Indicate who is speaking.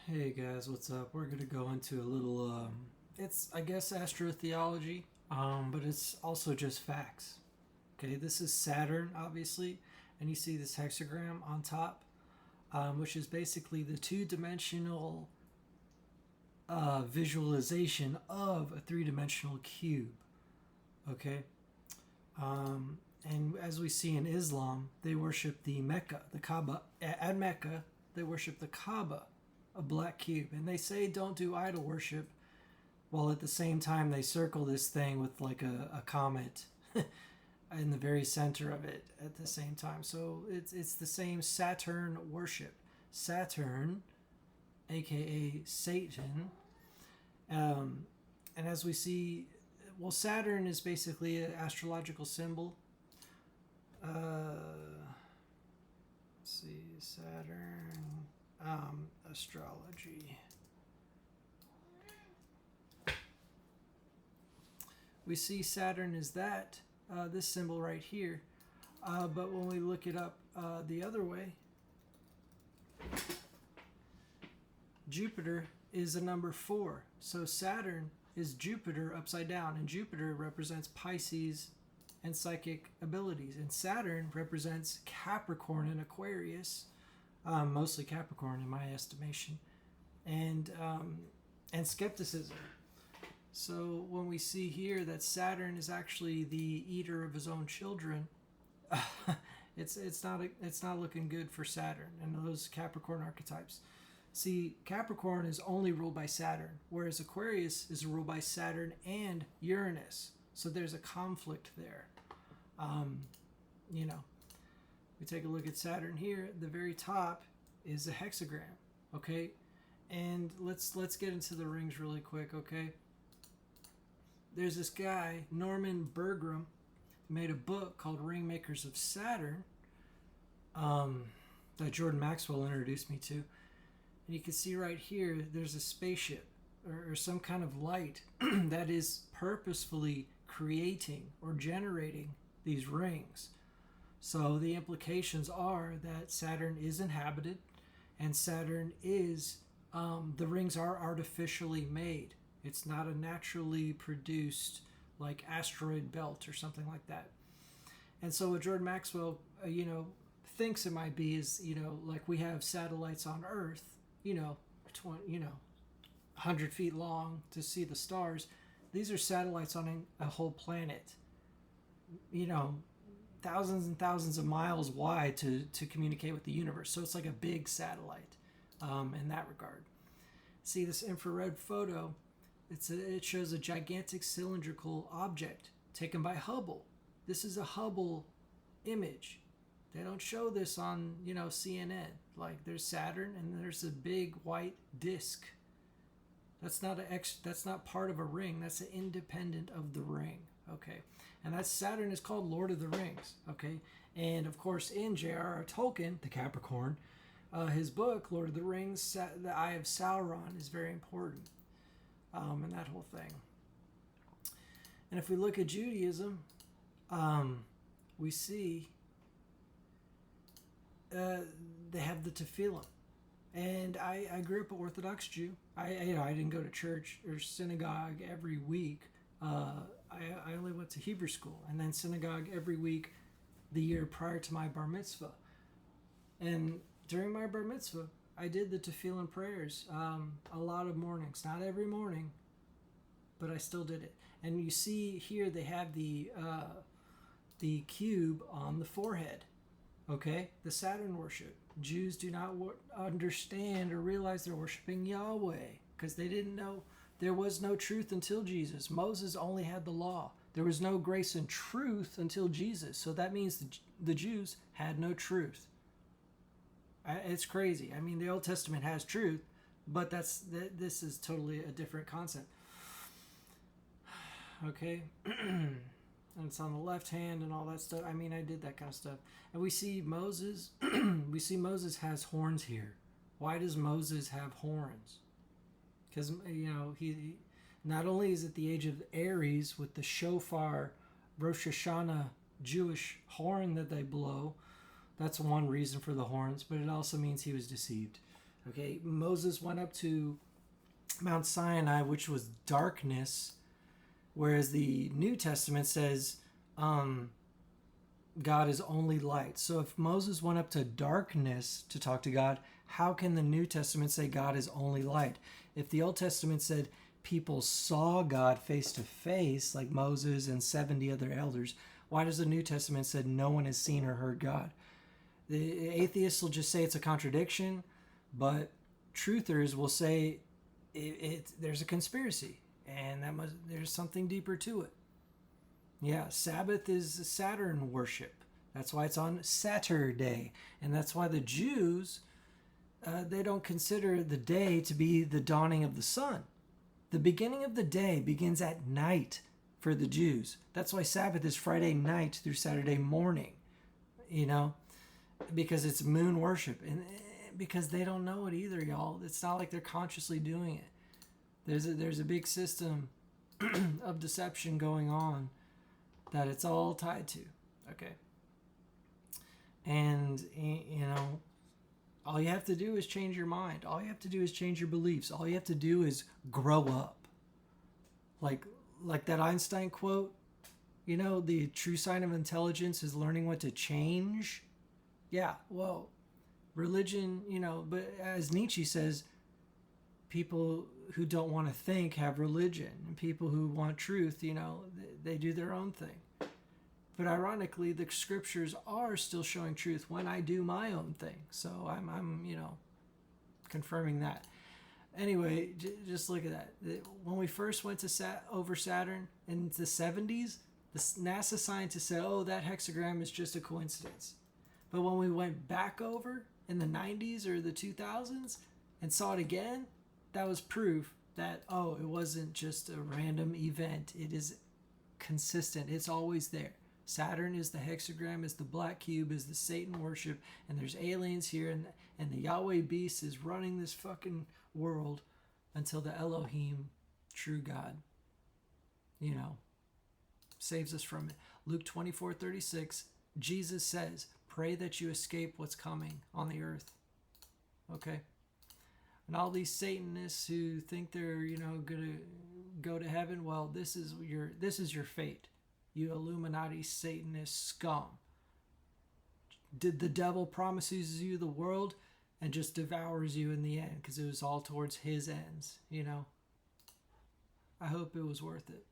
Speaker 1: Hey guys, what's up? We're gonna go into a little, it's I guess astrotheology, but it's also just facts. Okay, this is Saturn, obviously, and you see this hexagram on top, which is basically the two-dimensional visualization of a three-dimensional cube. Okay, and as we see in Islam, they worship the Mecca, the Kaaba. At Mecca, they worship the Kaaba, a black cube, and they say don't do idol worship, while at the same time they circle this thing with like a comet in the very center of it at the same time. So it's the same Saturn worship. Saturn, aka Satan, and as we see, well, Saturn is basically an astrological symbol. Let's see, Saturn, astrology. We see Saturn is that, this symbol right here. But when we look it up the other way, Jupiter is a number 4. So Saturn is Jupiter upside down, and Jupiter represents Pisces and psychic abilities, and Saturn represents Capricorn and Aquarius, mostly Capricorn in my estimation, and skepticism. So when we see here that Saturn is actually the eater of his own children, it's not looking good for Saturn and those Capricorn archetypes. See, Capricorn is only ruled by Saturn, whereas Aquarius is ruled by Saturn and Uranus. So there's a conflict there. We take a look at Saturn here. The very top is a hexagram, okay? And let's get into the rings really quick, okay? There's this guy, Norman Bergram, made a book called Ring Makers of Saturn, that Jordan Maxwell introduced me to. And you can see right here, there's a spaceship or some kind of light that is purposefully creating or generating these rings. So the implications are that Saturn is inhabited, and Saturn is, the rings are artificially made. It's not a naturally produced like asteroid belt or something like that. And so what Jordan Maxwell, thinks it might be is, like we have satellites on Earth, 100 feet long to see the stars. These are satellites on a whole planet, thousands and thousands of miles wide to communicate with the universe. So it's like a big satellite in that regard. See this infrared photo? It shows a gigantic cylindrical object taken by Hubble. This is a Hubble image. They don't show this on, CNN. Like there's Saturn and there's a big white disk. That's not part of a ring. That's an independent of the ring. Okay, and that Saturn is called Lord of the Rings. Okay, and of course in J.R.R. Tolkien, the Capricorn, his book Lord of the Rings, the Eye of Sauron is very important. And that whole thing. And if we look at Judaism, we see they have the tefillin. And I grew up an Orthodox Jew. I didn't go to church or synagogue every week. I only went to Hebrew school and then synagogue every week the year prior to my bar mitzvah. And during my bar mitzvah, I did the tefillin prayers a lot of mornings. Not every morning, but I still did it. And you see here they have the cube on the forehead. Okay, the Saturn worship. Jews do not understand or realize they're worshiping Yahweh because they didn't know there was no truth until Jesus. Moses only had the law. There was no grace and truth until Jesus. So that means the Jews had no truth. It's crazy. I mean, the Old Testament has truth, but this is totally a different concept. Okay, and it's on the left hand and all that stuff. I mean, I did that kind of stuff. And we see Moses. Moses has horns here. Why does Moses have horns? Because he not only is it the age of Aries with the shofar, Rosh Hashanah Jewish horn that they blow. That's one reason for the horns, but it also means he was deceived. Okay, Moses went up to Mount Sinai, which was darkness, whereas the New Testament says God is only light. So if Moses went up to darkness to talk to God, how can the New Testament say God is only light? If the Old Testament said people saw God face to face, like Moses and 70 other elders, why does the New Testament said no one has seen or heard God? The atheists will just say it's a contradiction, but truthers will say there's a conspiracy, and there's something deeper to it. Yeah, Sabbath is Saturn worship. That's why it's on Saturday, and that's why the Jews they don't consider the day to be the dawning of the sun. The beginning of the day begins at night for the Jews. That's why Sabbath is Friday night through Saturday morning. You know, because it's moon worship, and because they don't know it either, y'all. It's not like they're consciously doing it. There's a big system of deception going on that it's all tied to. Okay. And, you know, all you have to do is change your mind. All you have to do is change your beliefs. All you have to do is grow up. Like that Einstein quote, you know, the true sign of intelligence is learning what to change. Yeah, well, religion, you know, but as Nietzsche says, people who don't want to think have religion, and people who want truth, you know, they do their own thing. But ironically, the scriptures are still showing truth when I do my own thing. So I'm you know, confirming that. Anyway, just look at that. When we first went to over Saturn in the 70s, the NASA scientists said, oh, that hexagram is just a coincidence. But when we went back over in the 90s or the 2000s and saw it again, that was proof that, oh, it wasn't just a random event. It is consistent. It's always there. Saturn is the hexagram, is the black cube, is the Satan worship, and there's aliens here, and the Yahweh beast is running this fucking world until the Elohim, true God, you know, saves us from it. Luke 24:36, Jesus says, pray that you escape what's coming on the earth. Okay? And all these Satanists who think they're, you know, gonna go to heaven, well, this is your fate. You Illuminati Satanist scum. Did the devil promises you the world and just devours you in the end because it was all towards his ends, you know? I hope it was worth it.